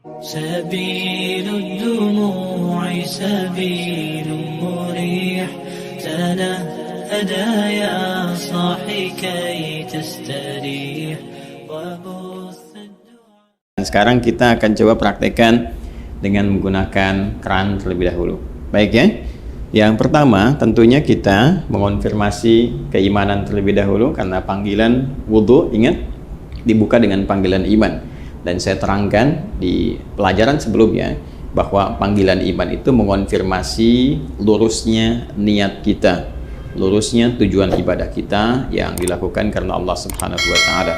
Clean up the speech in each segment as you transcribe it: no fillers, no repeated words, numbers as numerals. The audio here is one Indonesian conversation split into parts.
سبيل الدموع سبيل مريح تنهدى يا صاحي كي تستريح وبث الدعاء. Sekarang kita akan coba praktekkan dengan menggunakan keran terlebih dahulu. Baik ya. Yang pertama tentunya kita mengonfirmasi keimanan terlebih dahulu, karena panggilan wudhu ingat dibuka dengan panggilan iman. Dan saya terangkan di pelajaran sebelumnya bahwa panggilan iman itu mengonfirmasi lurusnya niat kita, lurusnya tujuan ibadah kita yang dilakukan karena Allah Subhanahu wa Ta'ala.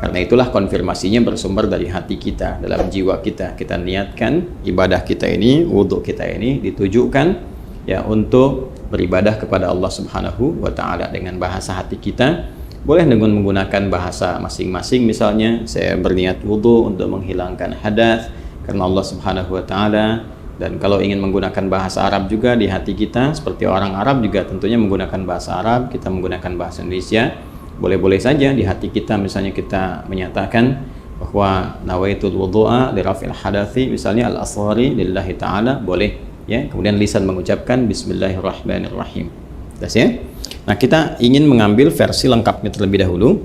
Karena itulah konfirmasinya bersumber dari hati kita, dalam jiwa kita. Kita niatkan ibadah kita ini, wudhu kita ini ditujukan ya untuk beribadah kepada Allah Subhanahu wa Ta'ala dengan bahasa hati kita. Boleh dengan menggunakan bahasa masing-masing, misalnya saya berniat wudhu untuk menghilangkan hadas karena Allah Subhanahu wa Ta'ala. Dan kalau ingin menggunakan bahasa Arab juga di hati kita, seperti orang Arab juga tentunya menggunakan bahasa Arab, kita menggunakan bahasa Indonesia, boleh-boleh saja di hati kita. Misalnya kita menyatakan bahwa nawaitul wudhu'a li raf'il hadathi, misalnya al-asghari lillahi ta'ala, boleh ya. Kemudian lisan mengucapkan bismillahirrahmanirrahim. Jelas ya? Nah, kita ingin mengambil versi lengkapnya terlebih dahulu.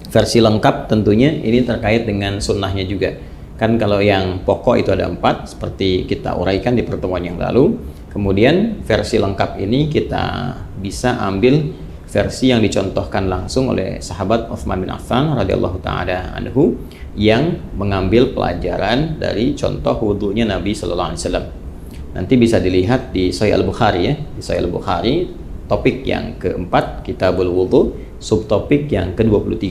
Versi lengkap tentunya ini terkait dengan sunnahnya juga. Kan kalau yang pokok itu ada 4 seperti kita uraikan di pertemuan yang lalu. Kemudian versi lengkap ini kita bisa ambil versi yang dicontohkan langsung oleh sahabat Utsman bin Affan radhiyallahu taala anhu yang mengambil pelajaran dari contoh wudhunya Nabi sallallahu alaihi wasallam. Nanti bisa dilihat di Sahih Al-Bukhari ya. Di Sahih Al-Bukhari topik yang keempat, Kitabul Wudhu, subtopik yang ke-23.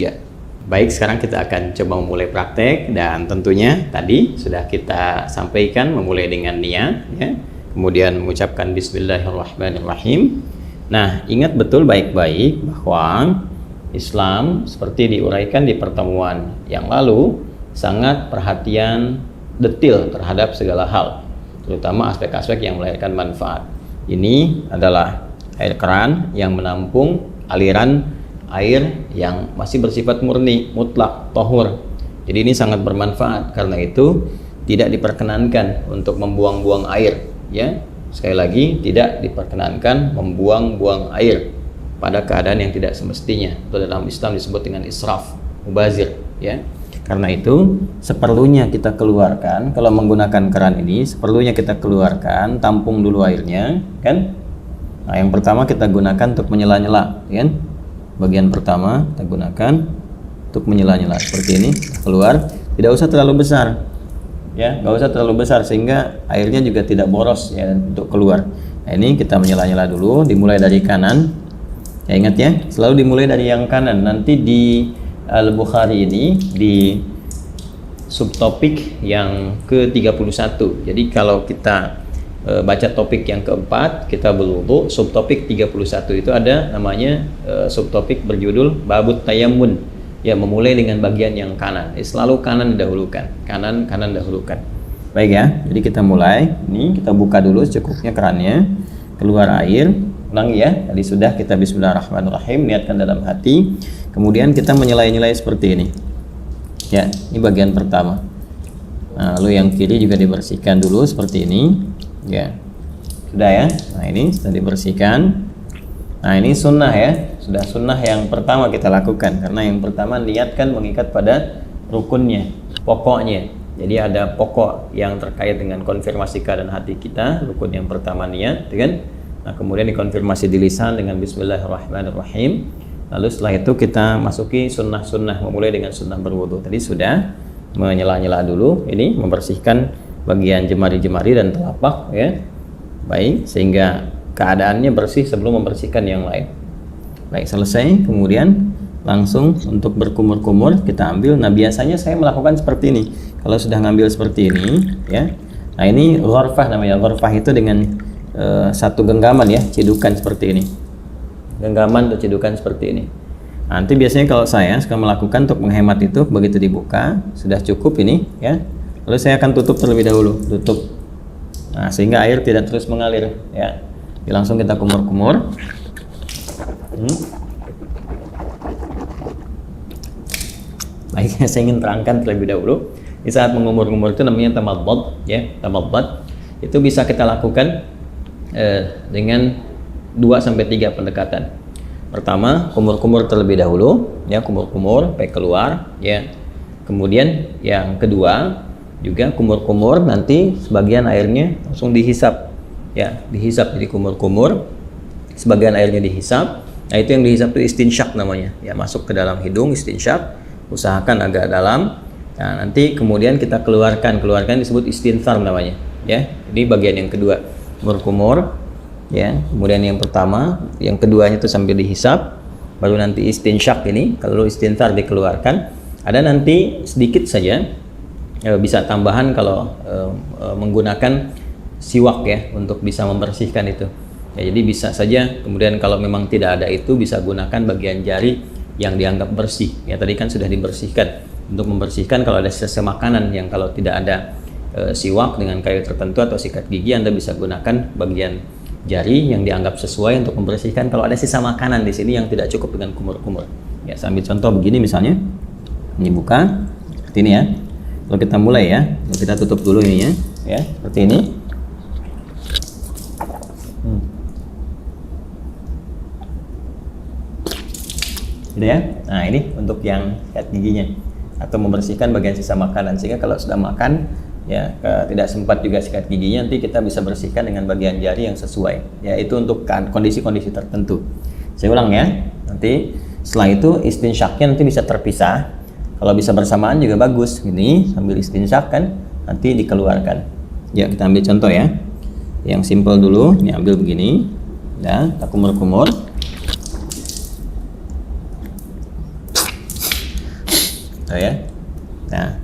Baik, sekarang kita akan coba memulai praktek. Dan tentunya tadi sudah kita sampaikan memulai dengan niat ya. Kemudian mengucapkan bismillahirrahmanirrahim. Nah, ingat betul baik-baik bahwa Islam seperti diuraikan di pertemuan yang lalu sangat perhatian detail terhadap segala hal, terutama aspek-aspek yang melahirkan manfaat. Ini adalah air keran yang menampung aliran air yang masih bersifat murni, mutlak, tahur. Jadi ini sangat bermanfaat, karena itu tidak diperkenankan untuk membuang-buang air ya. Sekali lagi, tidak diperkenankan membuang-buang air pada keadaan yang tidak semestinya. Itu dalam Islam disebut dengan israf, mubazir ya. Karena itu seperlunya kita keluarkan, kalau menggunakan keran ini seperlunya kita keluarkan, tampung dulu airnya kan. Nah, yang pertama kita gunakan untuk menyela-nyela kan. Bagian pertama kita gunakan untuk menyela-nyela seperti ini, keluar, tidak usah terlalu besar ya, nggak usah terlalu besar sehingga airnya juga tidak boros ya untuk keluar. Nah, ini kita menyela-nyela dulu, dimulai dari kanan ya, ingat ya, selalu dimulai dari yang kanan. Nanti di Al-Bukhari ini di subtopik yang ke-31. Jadi kalau kita baca topik yang keempat, kita berwudu, subtopik 31 itu ada namanya subtopik berjudul Babut Tayammun ya, memulai dengan bagian yang kanan. Selalu kanan dahulukan, kanan dahulukan. Baik ya, jadi kita mulai. Ini kita buka dulu secukupnya kerannya, keluar air. Ulangi ya, tadi sudah kita bismillahirrahmanirrahim, niatkan dalam hati. Kemudian kita menyelai-nyelai seperti ini ya, ini bagian pertama. Nah, lalu yang kiri juga dibersihkan dulu seperti ini ya, sudah ya. Nah, ini sudah dibersihkan. Nah, ini sunnah ya, sudah sunnah yang pertama kita lakukan, karena yang pertama niatkan mengikat pada rukunnya, pokoknya. Jadi ada pokok yang terkait dengan konfirmasi keadaan hati kita. Rukun yang pertama niat kan. Nah, kemudian dikonfirmasi di lisan dengan bismillahirrahmanirrahim. Lalu setelah itu kita masuki sunnah-sunnah, memulai dengan sunnah berwudu. Tadi sudah menyela-nyela dulu, ini membersihkan bagian jemari-jemari dan telapak ya. Baik, sehingga keadaannya bersih sebelum membersihkan yang lain. Baik, selesai. Kemudian langsung untuk berkumur-kumur kita ambil. Nah, biasanya saya melakukan seperti ini. Kalau sudah ngambil seperti ini ya. Nah, ini ghurfah namanya. Ghurfah itu dengan satu genggaman ya, cidukan seperti ini. Genggaman atau cidukan seperti ini. Nanti biasanya kalau saya suka melakukan untuk menghemat itu, begitu dibuka sudah cukup ini ya. Lalu saya akan tutup terlebih dahulu, tutup. Nah, sehingga air tidak terus mengalir ya. Jadi langsung kita kumur-kumur. Baik, saya ingin terangkan terlebih dahulu Di saat mengumur-ngumur itu namanya tamadbad, ya, tamadbad. Itu bisa kita lakukan dengan 2 sampai 3 pendekatan. Pertama, kumur-kumur terlebih dahulu, ya, kumur-kumur sampai keluar, ya. Kemudian yang kedua juga kumur-kumur, nanti sebagian airnya langsung dihisap, ya, dihisap. Jadi kumur-kumur, sebagian airnya dihisap. Nah, itu yang dihisap itu istinsyak namanya, ya, masuk ke dalam hidung, istinsyak, usahakan agak dalam. Nah, nanti kemudian kita keluarkan disebut istinthar namanya, ya. Ini bagian yang kedua, kumur-kumur, ya. Kemudian yang pertama, yang keduanya itu sambil dihisap, baru nanti istinsyak ini, kalau istinthar dikeluarkan. Ada nanti sedikit saja, bisa tambahan kalau menggunakan siwak, ya, untuk bisa membersihkan itu. Ya, jadi bisa saja kemudian kalau memang tidak ada itu bisa gunakan bagian jari yang dianggap bersih. Ya, tadi kan sudah dibersihkan. Untuk membersihkan kalau ada sisa makanan yang kalau tidak ada siwak dengan kayu tertentu atau sikat gigi, Anda bisa gunakan bagian jari yang dianggap sesuai untuk membersihkan kalau ada sisa makanan di sini yang tidak cukup dengan kumur-kumur. Ya, saya ambil contoh begini misalnya. Ini buka seperti ini, ya. Kalau kita mulai, ya, kita tutup dulu ini, ya, seperti ini. Gitu, ya. Nah, ini untuk yang sikat giginya atau membersihkan bagian sisa makanan, sehingga kalau sudah makan, ya, tidak sempat juga sikat giginya, nanti kita bisa bersihkan dengan bagian jari yang sesuai. Ya, itu untuk kondisi-kondisi tertentu. Saya ulang, ya. Nanti setelah itu istinsyaknya nanti bisa terpisah. Kalau bisa bersamaan juga bagus. Ini sambil istinsyak kan, nanti dikeluarkan. Ya, kita ambil contoh, ya. Yang simple dulu. Ini ambil begini. Ya, kita kumur-kumur. Oh, ya. Nah,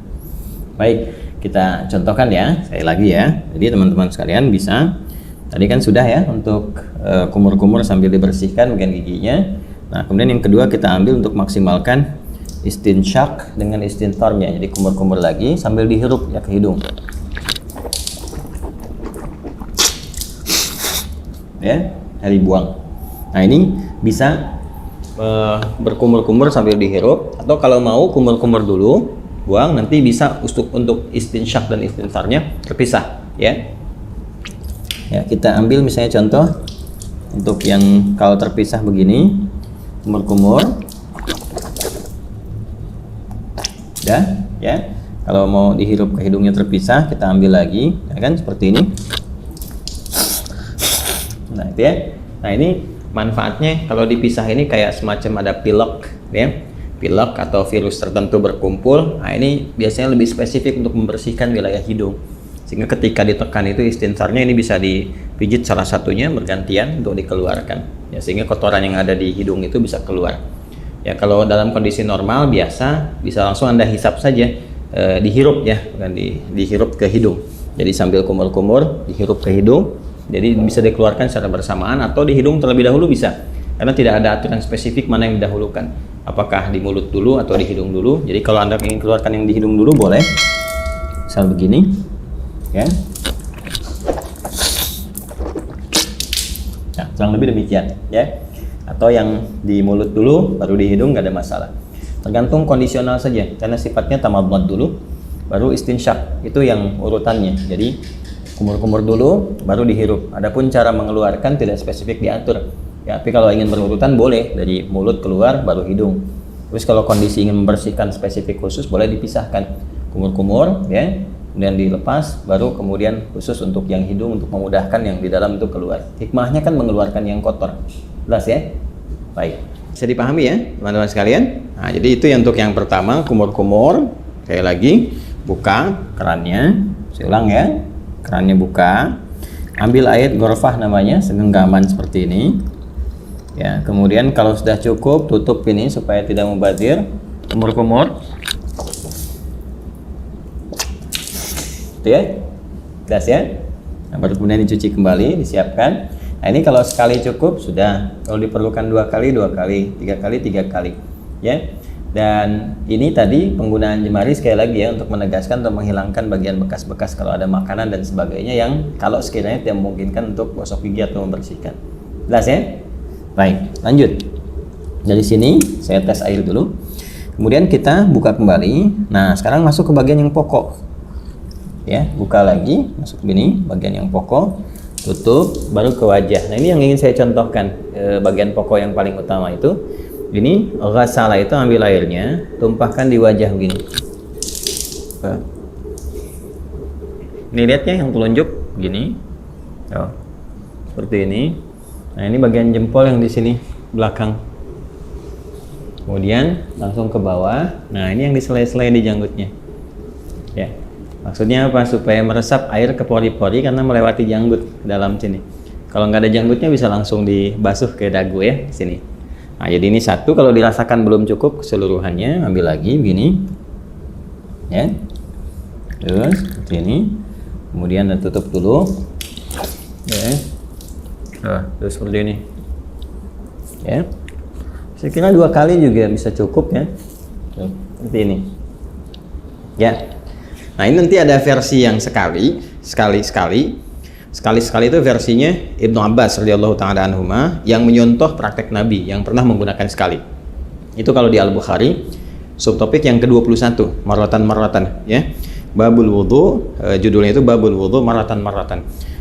baik, kita contohkan, ya. Sekali lagi, ya. Jadi teman-teman sekalian bisa. Tadi kan sudah, ya, untuk kumur-kumur sambil dibersihkan bagian giginya. Nah, kemudian yang kedua kita ambil untuk maksimalkan istinsyak dengan istintharnya. Jadi kumur-kumur lagi sambil dihirup, ya, ke hidung. Ya, dari buang. Nah, ini bisa berkumur-kumur sambil dihirup, atau kalau mau kumur-kumur dulu, buang, nanti bisa untuk istinsyak dan istintharnya terpisah, ya. Ya, kita ambil misalnya contoh untuk yang kalau terpisah begini, kumur-kumur. Ya, kalau mau dihirup ke hidungnya terpisah, kita ambil lagi, ya kan, seperti ini. Nah, itu, ya. Nah, ini manfaatnya kalau dipisah ini kayak semacam ada pilek, ya, pilek atau virus tertentu berkumpul. Nah, ini biasanya lebih spesifik untuk membersihkan wilayah hidung, sehingga ketika ditekan itu istintharnya ini bisa dipijit salah satunya bergantian untuk dikeluarkan, ya, sehingga kotoran yang ada di hidung itu bisa keluar. Ya, kalau dalam kondisi normal biasa bisa langsung Anda hisap saja, dihirup, ya, bukan dihirup ke hidung. Jadi sambil kumur-kumur dihirup ke hidung, jadi bisa dikeluarkan secara bersamaan atau di hidung terlebih dahulu bisa, karena tidak ada aturan spesifik mana yang didahulukan, apakah di mulut dulu atau di hidung dulu. Jadi kalau Anda ingin keluarkan yang di hidung dulu boleh, misal begini, ya. Nah, kurang lebih demikian, ya. Atau yang di mulut dulu baru di hidung, nggak ada masalah, tergantung kondisional saja, karena sifatnya tamadbad dulu baru istinsyak, itu yang urutannya. Jadi kumur-kumur dulu baru dihirup. Adapun cara mengeluarkan tidak spesifik diatur, ya, tapi kalau ingin berurutan boleh dari mulut keluar baru hidung. Terus kalau kondisi ingin membersihkan spesifik khusus boleh dipisahkan, kumur-kumur, ya, kemudian dilepas, baru kemudian khusus untuk yang hidung untuk memudahkan yang di dalam itu keluar. Hikmahnya kan mengeluarkan yang kotor. Jelas, ya? Baik. Bisa dipahami, ya, teman-teman sekalian? Nah, jadi itu yang untuk yang pertama, kumur-kumur. Sekali lagi, buka kerannya. Saya ulang, ya. Kerannya buka. Ambil air gorfah namanya, segenggaman seperti ini. Ya, kemudian kalau sudah cukup, tutup ini supaya tidak mubazir. Kumur-kumur. Itu, ya. Jelas, ya? Nah, baru kemudian dicuci kembali, disiapkan. Nah, ini kalau sekali cukup sudah, kalau diperlukan 2 kali, 2 kali, 3 kali, 3 kali, ya. Dan ini tadi penggunaan jemari sekali lagi, ya, untuk menegaskan atau menghilangkan bagian bekas-bekas kalau ada makanan dan sebagainya yang kalau sekiranya tidak memungkinkan untuk gosok gigi atau membersihkan. Jelas, ya? Baik, lanjut. Dari sini saya tes air dulu. Kemudian kita buka kembali. Nah, sekarang masuk ke bagian yang pokok. Ya, buka lagi, masuk gini, bagian yang pokok, tutup, baru ke wajah. Nah, ini yang ingin saya contohkan, bagian pokok yang paling utama itu. Ini ghasala itu ambil airnya, tumpahkan di wajah begini. Ini lihat ya yang telunjuk gini. Oh, seperti ini. Nah, ini bagian jempol yang di sini belakang. Kemudian langsung ke bawah. Nah, ini yang diselai-selai di janggutnya. Ya. Maksudnya apa? Supaya meresap air ke pori-pori karena melewati janggut ke dalam sini. Kalau nggak ada janggutnya bisa langsung dibasuh ke dagu ya, sini. Nah, jadi ini satu, kalau dirasakan belum cukup keseluruhannya, ambil lagi begini. Ya. Terus seperti ini. Kemudian tutup dulu. Ya. Terus seperti ini. Ya. Saya kira 2 kali juga bisa cukup ya. Seperti ini. Ya. Nah, ini nanti ada versi yang sekali itu versinya Ibnu Abbas radhiyallahu taala anhuma yang menyontoh praktek Nabi yang pernah menggunakan sekali. Itu kalau di Al-Bukhari, subtopik yang ke-21, marratan ya. Babul wudu, judulnya itu Babul wudu marratan.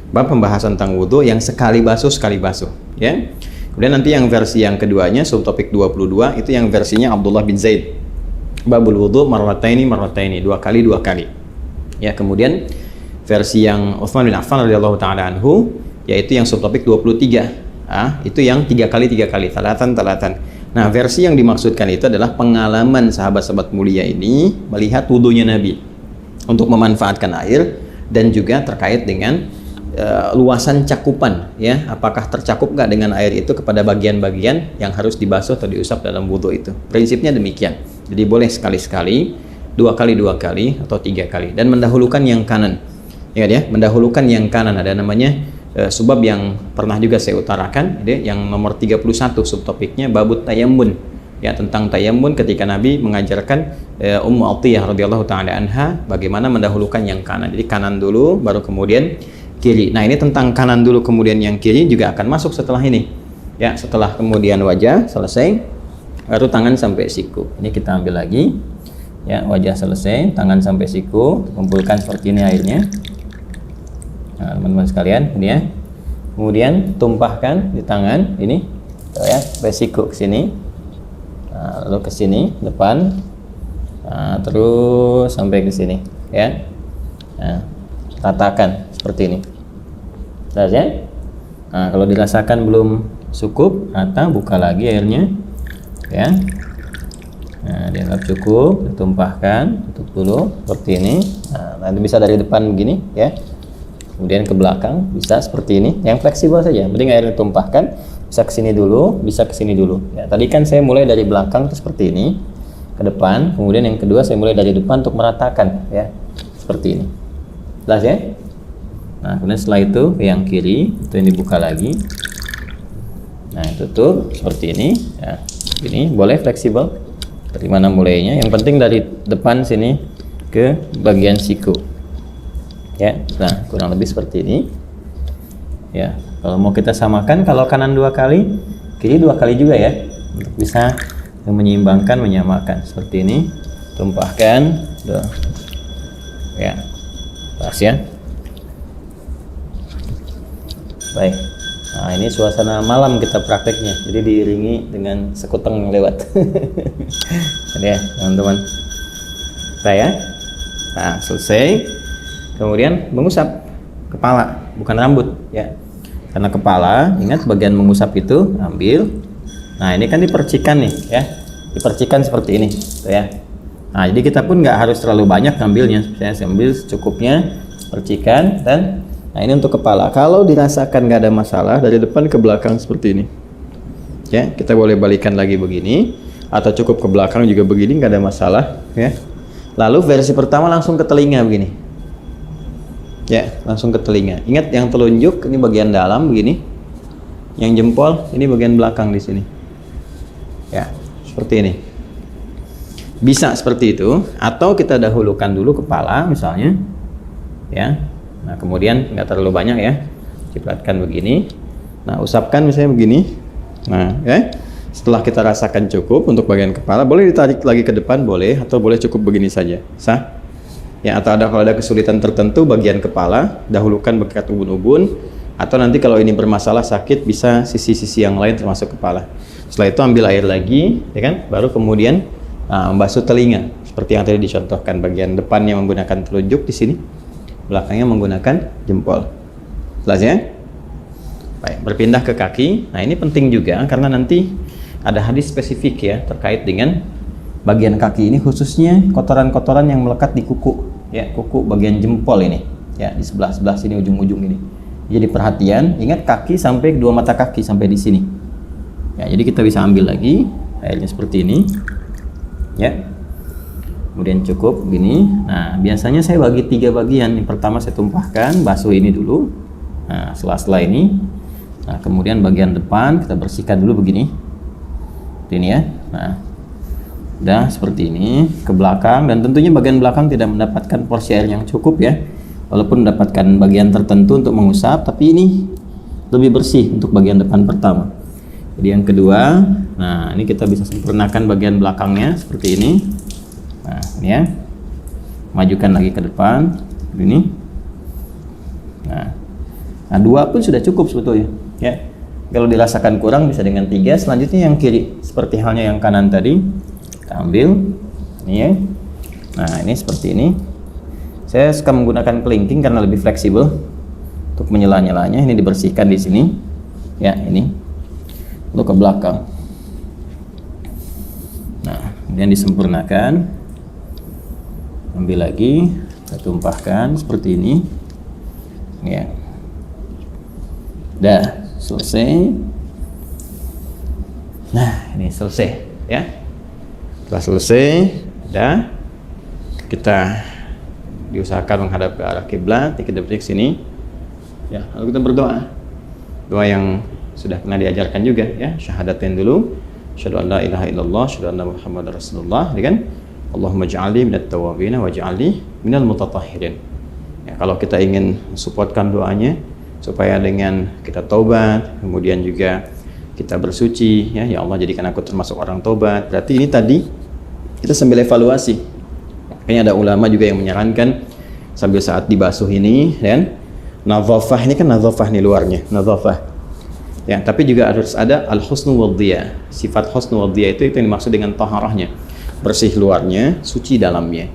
Bab pembahasan tentang wudu yang sekali basuh ya. Kemudian nanti yang versi yang keduanya, subtopik 22, itu yang versinya Abdullah bin Zaid. Babul wudu marrataini, 2 kali. Ya, kemudian versi yang Utsman bin Affan radhiyallahu taala anhu, yaitu yang subtopik 23. Itu yang 3 kali, talatan. Nah, versi yang dimaksudkan itu adalah pengalaman sahabat-sahabat mulia ini melihat wudunya Nabi untuk memanfaatkan air dan juga terkait dengan luasan cakupan ya, apakah tercakup nggak dengan air itu kepada bagian-bagian yang harus dibasuh atau diusap dalam wudhu itu. Prinsipnya demikian. Jadi boleh sekali-sekali, 2 kali atau 3 kali, dan mendahulukan yang kanan. Ingat ya, mendahulukan yang kanan. Ada namanya sebab yang pernah juga saya utarakan, yang nomor 31 subtopiknya babut tayammun. Ya, tentang tayammun ketika Nabi mengajarkan Ummu Atiyah radhiyallahu taala anha bagaimana mendahulukan yang kanan. Jadi kanan dulu baru kemudian kiri. Nah, ini tentang kanan dulu kemudian yang kiri juga akan masuk setelah ini. Ya, setelah kemudian wajah selesai, baru tangan sampai siku. Ini kita ambil lagi. Ya, wajah selesai, tangan sampai siku, kumpulkan seperti ini airnya. Nah, teman-teman sekalian, ini ya. Kemudian tumpahkan di tangan ini, ya, sampai siku ke sini. Nah, lalu ke sini depan. Nah, terus sampai ke sini, ya. Nah, ratakan seperti ini. Jelas ya? Nah, kalau dirasakan belum cukup, rata, buka lagi airnya. Ya. Nah, dianggap cukup, ditumpahkan, tutup dulu seperti ini. Nah, nanti bisa dari depan begini, ya. Kemudian ke belakang bisa seperti ini. Yang fleksibel saja. Penting airnya ditumpahkan, bisa ke sini dulu, bisa ke sini dulu. Ya, tadi kan saya mulai dari belakang seperti ini ke depan, kemudian yang kedua saya mulai dari depan untuk meratakan, ya. Seperti ini. Jelas ya? Nah, kemudian setelah itu yang kiri itu yang dibuka lagi. Nah, tutup seperti ini. Ya, ini boleh fleksibel. Dari mana mulainya? Yang penting dari depan sini ke bagian siku. Ya, nah kurang lebih seperti ini. Ya, kalau mau kita samakan, kalau kanan 2 kali, kiri 2 kali juga ya, untuk bisa menyeimbangkan, menyamakan seperti ini. Tumpahkan, ya, pas ya. Baik. Nah, ini suasana malam kita prakteknya, jadi diiringi dengan sekuteng lewat. Jadi ya, teman-teman. Saya, nah selesai. Kemudian mengusap kepala, bukan rambut, ya. Karena kepala, ingat bagian mengusap itu ambil. Nah, ini kan dipercikan nih, ya. Dipercikan seperti ini, tuh ya. Nah, jadi kita pun nggak harus terlalu banyak ngambilnya. Saya ambil secukupnya, percikan dan. Nah, ini untuk kepala. Kalau dirasakan nggak ada masalah, dari depan ke belakang seperti ini. Ya, kita boleh balikan lagi begini, atau cukup ke belakang juga begini, nggak ada masalah. Ya. Lalu versi pertama langsung ke telinga begini. Ya, langsung ke telinga. Ingat yang telunjuk ini bagian dalam begini, yang jempol ini bagian belakang di sini. Ya, seperti ini. Bisa seperti itu, atau kita dahulukan dulu kepala misalnya. Ya. Nah, kemudian nggak terlalu banyak ya, cipratkan begini. Nah, usapkan misalnya begini. Nah, ya, Setelah kita rasakan cukup untuk bagian kepala, boleh ditarik lagi ke depan, boleh, atau boleh cukup begini saja, sah? Ya, atau kalau ada kesulitan tertentu bagian kepala, dahulukan dekat ubun-ubun, atau nanti kalau ini bermasalah sakit bisa sisi-sisi yang lain termasuk kepala. Setelah itu ambil air lagi, ya kan? Baru kemudian membasuh telinga, seperti yang tadi dicontohkan. Bagian depannya menggunakan telunjuk di sini, belakangnya menggunakan jempol. Jelas ya? Baik, berpindah ke kaki. Nah, ini penting juga karena nanti ada hadis spesifik ya terkait dengan bagian kaki ini, khususnya kotoran-kotoran yang melekat di kuku, ya, kuku bagian jempol ini, ya, di sebelah sini ujung-ujung ini. Jadi perhatian, ingat kaki sampai kedua mata kaki sampai di sini. Ya, jadi kita bisa ambil lagi airnya seperti ini, ya. Kemudian cukup gini. Nah, biasanya saya bagi 3 bagian. Yang pertama saya tumpahkan, basuh ini dulu. Nah, setelah ini, nah kemudian bagian depan kita bersihkan dulu begini. Ini ya. Nah, udah seperti ini ke belakang, dan tentunya bagian belakang tidak mendapatkan porsi air yang cukup ya, walaupun mendapatkan bagian tertentu untuk mengusap, tapi ini lebih bersih untuk bagian depan pertama. Jadi yang kedua, nah ini kita bisa sempurnakan bagian belakangnya seperti ini. Nah ini ya, majukan lagi ke depan ini. Nah 2 pun sudah cukup sebetulnya ya. Kalau dirasakan kurang bisa dengan 3. Selanjutnya yang kiri, seperti halnya yang kanan tadi, kita ambil ini ya. Nah ini seperti ini. Saya suka menggunakan kelingking karena lebih fleksibel untuk menyela-nyelanya. Ini dibersihkan di sini ya, ini untuk ke belakang. Nah kemudian disempurnakan, ambil lagi, kita tumpahkan seperti ini ya. Dah selesai. Nah ini selesai ya. Setelah selesai, dah kita diusahakan menghadap ke arah kiblat, kita berdiri sini ya, lalu kita berdoa, doa yang sudah pernah diajarkan juga ya, syahadatain dulu, asyhadu an la ilaha illallah, asyhadu anna muhammadar rasulullah, ya kan? Allahumma ja'alni minat tawwabin wa ja'alni minal mutatahhirin. Ya, kalau kita ingin supportkan doanya supaya dengan kita taubat, kemudian juga kita bersuci ya, ya Allah jadikan aku termasuk orang taubat. Berarti ini tadi kita sambil evaluasi. Kayaknya ada ulama juga yang menyarankan sambil saat dibasuh ini, dan nadhafah ini kan nadhafah nih luarnya, nadhafah. Ya, tapi juga harus ada al-husnu wadhiya. Sifat husnu wadhiya itu yang dimaksud dengan taharahnya. Bersih luarnya, suci dalamnya.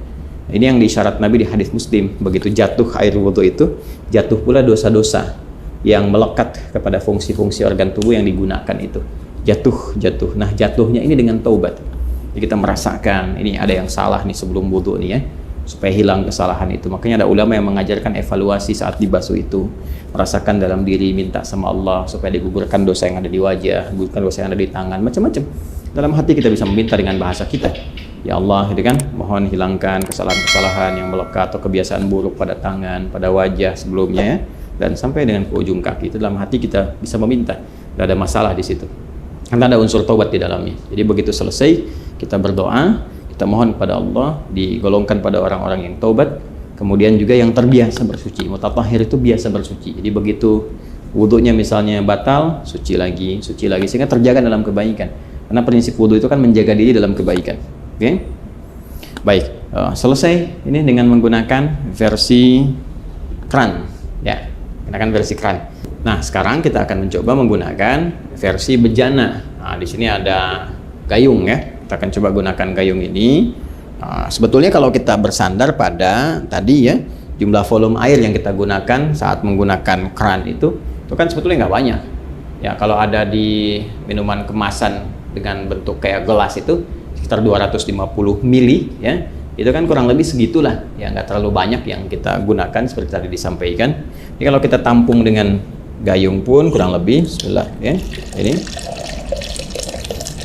Ini yang diisyarat Nabi di hadis Muslim, begitu jatuh air wudhu itu, jatuh pula dosa-dosa yang melekat kepada fungsi-fungsi organ tubuh yang digunakan itu. Jatuh. Nah, jatuhnya ini dengan taubat. Jadi kita merasakan ini ada yang salah nih sebelum wudhu nih ya, supaya hilang kesalahan itu. Makanya ada ulama yang mengajarkan evaluasi saat dibasuh itu, merasakan dalam diri, minta sama Allah supaya digugurkan dosa yang ada di wajah, gugurkan dosa yang ada di tangan, macam-macam. Dalam hati kita bisa meminta dengan bahasa kita, ya Allah, gitu kan, mohon hilangkan kesalahan-kesalahan yang melekat atau kebiasaan buruk pada tangan, pada wajah sebelumnya ya, dan sampai dengan ke ujung kaki. Itu dalam hati kita bisa meminta, tidak ada masalah di situ, karena ada unsur taubat di dalamnya. Jadi begitu selesai kita berdoa, kita mohon kepada Allah, digolongkan pada orang-orang yang taubat, kemudian juga yang terbiasa bersuci. Mutatahhir itu biasa bersuci. Jadi begitu wudhunya misalnya batal, suci lagi, sehingga terjaga dalam kebaikan. Karena prinsip wudhu itu kan menjaga diri dalam kebaikan. Oke? Baik, selesai ini dengan menggunakan versi kran, ya, gunakan versi kran. Nah, sekarang kita akan mencoba menggunakan versi bejana. Nah, di sini ada gayung ya. Kita akan coba gunakan gayung ini. Sebetulnya kalau kita bersandar pada tadi ya, jumlah volume air yang kita gunakan saat menggunakan kran itu kan sebetulnya nggak banyak. Ya, kalau ada di minuman kemasan dengan bentuk kayak gelas itu sekitar 250 mili ya, itu kan kurang lebih segitulah ya, nggak terlalu banyak yang kita gunakan seperti tadi disampaikan. Jadi kalau kita tampung dengan gayung pun kurang lebih, bismillah ya, ini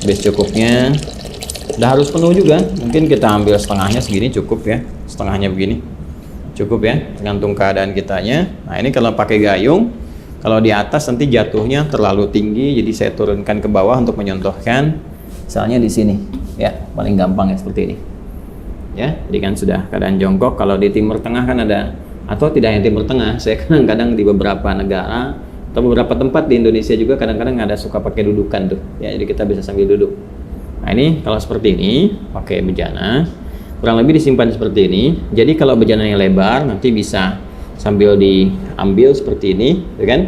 habis cukupnya. Udah harus penuh juga, mungkin kita ambil setengahnya segini cukup ya, setengahnya begini cukup ya, tergantung keadaan kitanya. Nah ini kalau pakai gayung, kalau di atas nanti jatuhnya terlalu tinggi, jadi saya turunkan ke bawah untuk menyontohkan, misalnya di sini ya, paling gampang ya seperti ini ya. Jadi kan sudah keadaan jongkok. Kalau di Timur Tengah kan ada, atau tidak yang Timur Tengah, saya kadang-kadang di beberapa negara Atau beberapa tempat di Indonesia juga kadang-kadang ada suka pakai dudukan tuh. Ya, jadi kita bisa sambil duduk. Nah, ini kalau seperti ini pakai bejana, kurang lebih disimpan seperti ini. Jadi kalau bejananya lebar nanti bisa sambil diambil seperti ini, ya kan?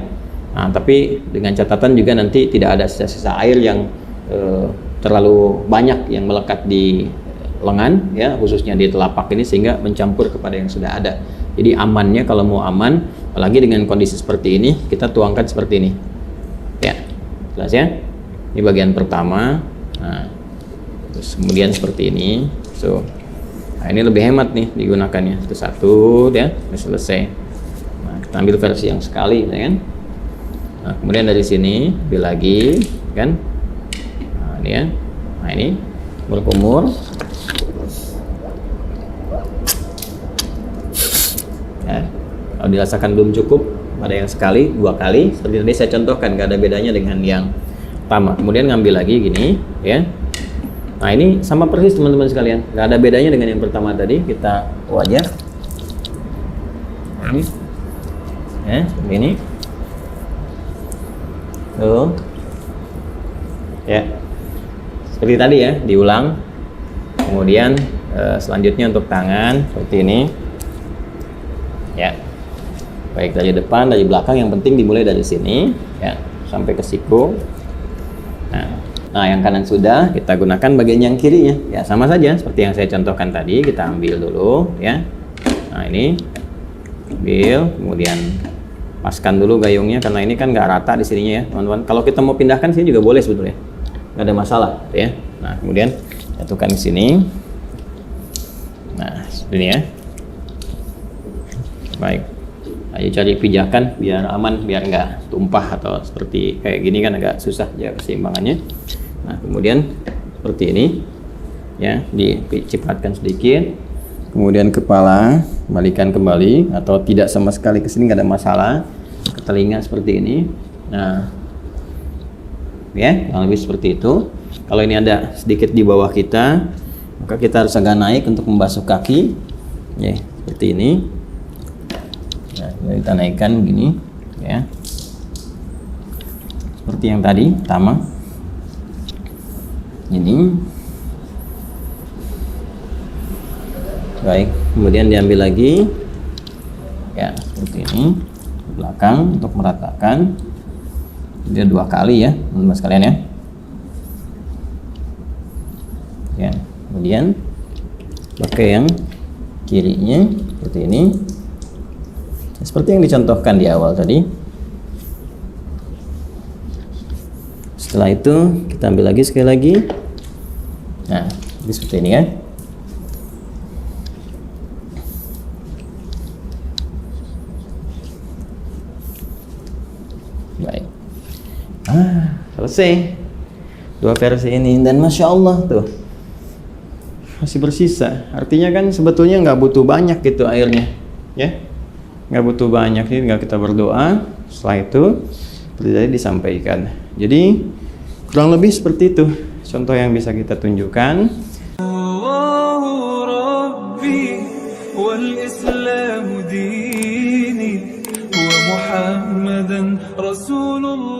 Nah, tapi dengan catatan juga nanti tidak ada sisa-sisa air yang terlalu banyak yang melekat di lengan, ya, khususnya di telapak ini, sehingga mencampur kepada yang sudah ada. Jadi amannya kalau mau aman, apalagi dengan kondisi seperti ini, kita tuangkan seperti ini. Ya, jelas ya? Ini bagian pertama. Nah, terus kemudian seperti ini. So, nah ini lebih hemat nih digunakannya. Itu satu, ya, sudah selesai. Nah, kita ambil versi yang sekali, ya kan? Nah, kemudian dari sini ambil lagi, kan? Nah, ini ya. Nah, ini berkumur. Ya, kalau dirasakan belum cukup, ada yang sekali, 2 kali, seperti tadi saya contohkan, nggak ada bedanya dengan yang pertama. Kemudian ngambil lagi gini, ya. Nah, ini sama persis teman-teman sekalian, nggak ada bedanya dengan yang pertama tadi. Kita wajar, ini, ya, seperti ini, tuh, ya, seperti tadi ya, diulang. Kemudian selanjutnya untuk tangan seperti ini. Ya, baik dari depan, dari belakang, yang penting dimulai dari sini, ya, sampai ke siku. Nah, yang kanan sudah, kita gunakan bagian yang kirinya. Ya, sama saja seperti yang saya contohkan tadi. Kita ambil dulu, ya. Nah, ini ambil, kemudian paskan dulu gayungnya, karena ini kan nggak rata di sininya ya, teman-teman. Kalau kita mau pindahkan sini juga boleh sebetulnya, nggak ada masalah, ya. Nah, kemudian jatuhkan di sini. Nah, seperti ini ya. Baik, ayo cari pijakan biar aman, biar nggak tumpah atau seperti kayak gini kan agak susah ya keseimbangannya. Nah, kemudian seperti ini, ya, dicipratkan sedikit. Kemudian kepala balikan kembali atau tidak sama sekali ke sini, nggak ada masalah. Ke telinga seperti ini. Nah, ya, kurang lebih seperti itu. Kalau ini ada sedikit di bawah kita, maka kita harus agak naik untuk membasuh kaki, ya, seperti ini. Nah, kita naikkan begini, ya, seperti yang tadi pertama. Ini baik, kemudian diambil lagi, ya, seperti ini ke belakang untuk meratakan. Dia 2 kali ya, teman-teman sekalian ya. Ya, kemudian pakai yang kirinya seperti ini. Seperti yang dicontohkan di awal tadi. Setelah itu kita ambil lagi sekali lagi. Nah, ini seperti ini ya. Baik. Selesai 2 versi ini, dan masya Allah tuh masih bersisa. Artinya kan sebetulnya nggak butuh banyak gitu airnya, ya. Nggak butuh banyak, ini tinggal kita berdoa. Setelah itu seperti tadi disampaikan. Jadi kurang lebih seperti itu contoh yang bisa kita tunjukkan. والإسلام ديني ومحمدا رسول الله